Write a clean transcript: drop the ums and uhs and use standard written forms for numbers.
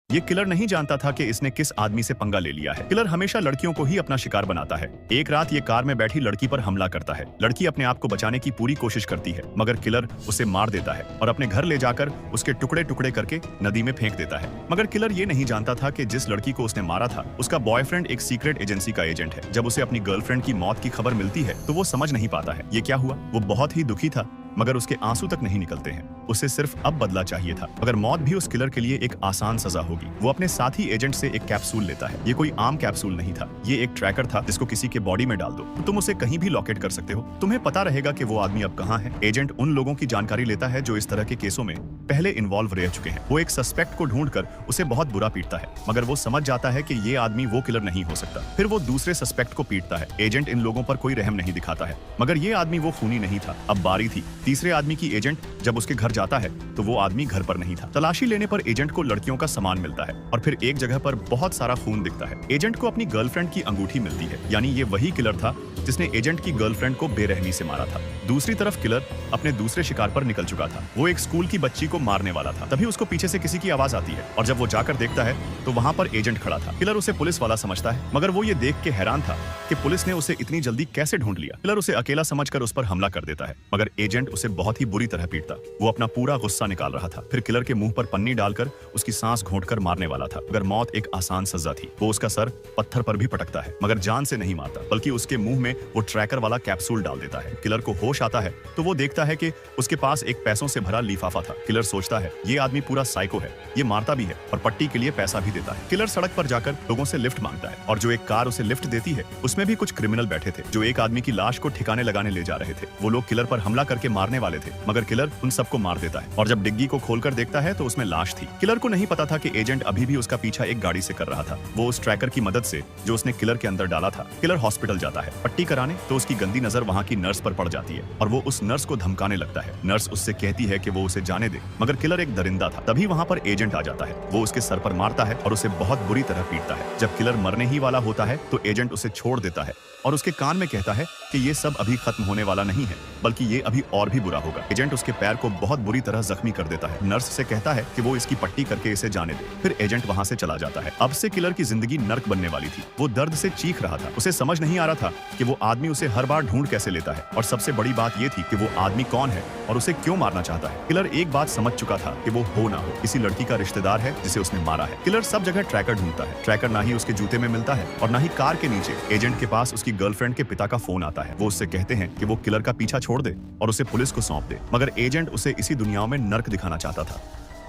ये किलर नहीं जानता था कि इसने किस आदमी से पंगा ले लिया है। किलर हमेशा लड़कियों को ही अपना शिकार बनाता है। एक रात ये कार में बैठी लड़की पर हमला करता है। लड़की अपने आप को बचाने की पूरी कोशिश करती है, मगर किलर उसे मार देता है और अपने घर ले जाकर उसके टुकड़े टुकड़े करके नदी में फेंक देता है। मगर किलर ये नहीं जानता था कि जिस लड़की को उसने मारा था उसका बॉयफ्रेंड एक सीक्रेट एजेंसी का एजेंट है। जब उसे अपनी गर्लफ्रेंड की मौत की खबर मिलती है तो वो समझ नहीं पाता है ये क्या हुआ। वो बहुत ही दुखी था, मगर उसके आंसू तक नहीं निकलते हैं। उसे सिर्फ अब बदला चाहिए था, मगर मौत भी उस किलर के लिए एक आसान सजा होगी। वो अपने साथी एजेंट से एक कैप्सूल लेता है। ये कोई आम कैप्सूल नहीं था, ये एक ट्रैकर था जिसको किसी के बॉडी में डाल दो तो तुम उसे कहीं भी लोकेट कर सकते हो। तुम्हें पता रहेगा कि वो आदमी अब कहाँ है। एजेंट उन लोगों की जानकारी लेता है जो इस तरह के केसों में पहले इन्वॉल्व रह चुके हैं। वो एक सस्पेक्ट को ढूंढकर उसे बहुत बुरा पीटता है, मगर वो समझ जाता है कि ये आदमी वो किलर नहीं हो सकता। फिर वो दूसरे सस्पेक्ट को पीटता है। एजेंट इन लोगों पर कोई रहम नहीं दिखाता है, मगर ये आदमी वो खूनी नहीं था। अब बारी थी तीसरे आदमी की। एजेंट जब उसके घर जाता है तो वो आदमी घर पर नहीं था। तलाशी लेने पर एजेंट को लड़कियों का सामान मिलता है और फिर एक जगह पर बहुत सारा खून दिखता है। एजेंट को अपनी गर्लफ्रेंड की अंगूठी मिलती है, यानी ये वही किलर था जिसने एजेंट की गर्लफ्रेंड को बेरहमी से मारा था। दूसरी तरफ किलर अपने दूसरे शिकार पर निकल चुका था। वो एक स्कूल की बच्ची को मारने वाला था। तभी उसको पीछे से किसी की आवाज आती है और जब वो जाकर देखता है तो वहां पर एजेंट खड़ा था। किलर उसे पुलिस वाला समझता है, मगर वो ये देख के हैरान था कि पुलिस ने उसे इतनी जल्दी कैसे ढूंढ लिया। किलर उसे अकेला समझकर उस पर हमला कर देता है, मगर एजेंट उसे बहुत ही बुरी तरह पीटता। वो अपना पूरा गुस्सा निकाल रहा था। फिर किलर के मुंह पर पन्नी डालकर उसकी सांस घोंटकर मारने वाला था, मगर मौत एक आसान सजा थी। वो उसका सर पत्थर पर भी पटकता है, मगर जान से नहीं मारता, बल्कि उसके मुंह में वो ट्रैकर वाला कैप्सूल डाल देता है। किलर को होश आता है तो वो देखता है कि उसके पास एक पैसों से भरा लिफाफा था। किलर सोचता है ये आदमी पूरा साइको है, ये मारता भी है और पट्टी के लिए पैसा भी देता है। किलर सड़क पर जाकर लोगों से लिफ्ट मांगता है और जो एक कार उसे लिफ्ट देती है उसमें भी कुछ क्रिमिनल बैठे थे जो एक आदमी की लाश को ठिकाने लगाने ले जा रहे थे। वो लोग किलर पर हमला करके मारने वाले थे, मगर किलर उन सबको मार देता है और जब डिग्गी को खोलकर देखता है तो उसमें लाश थी। किलर को नहीं पता था कि एजेंट अभी भी उसका पीछा एक गाड़ी से कर रहा था। वो उस ट्रैकर की मदद से जो उसने किलर के अंदर डाला था। किलर हॉस्पिटल जाता है पट्टी कराने तो उसकी गंदी नजर वहाँ की नर्स पर पड़ जाती है और वो उस नर्स को धमकाने लगता है। नर्स उससे कहती है कि वो उसे जाने दे, मगर किलर एक दरिंदा था। तभी वहाँ पर एजेंट आ जाता है। वो उसके सर पर मारता है और उसे बहुत बुरी तरह पीटता है। जब किलर मरने ही वाला होता है तो एजेंट उसे छोड़ देता है और उसके कान में कहता है कि ये सब अभी खत्म होने वाला नहीं है, बल्कि ये अभी और भी बुरा होगा। एजेंट उसके पैर को बहुत बुरी तरह जख्मी कर देता है। नर्स से कहता है कि वो इसकी पट्टी करके इसे जाने दे। फिर एजेंट वहां से चला जाता है। अब से किलर की जिंदगी नर्क बनने वाली थी। वो दर्द से चीख रहा था। उसे समझ नहीं आ रहा था कि वो आदमी उसे हर बार ढूंढ कैसे लेता है, और सबसे बड़ी बात ये थी कि वो आदमी कौन है और उसे क्यों मारना चाहता है। किलर एक बात समझ चुका था कि वो हो ना हो किसी लड़की का रिश्तेदार है जिसे उसने मारा है। किलर सब जगह ट्रैकर ढूंढता है। ट्रैकर ना ही उसके जूते में मिलता है और ना ही कार के नीचे। एजेंट के पास उसकी गर्लफ्रेंड के पिता का फोन आता है। वो उससे कहते हैं कि वो किलर का पीछा छोड़ दे और उसे पुलिस को सौंप दे, मगर एजेंट उसे इसी दुनिया में नर्क दिखाना चाहता था।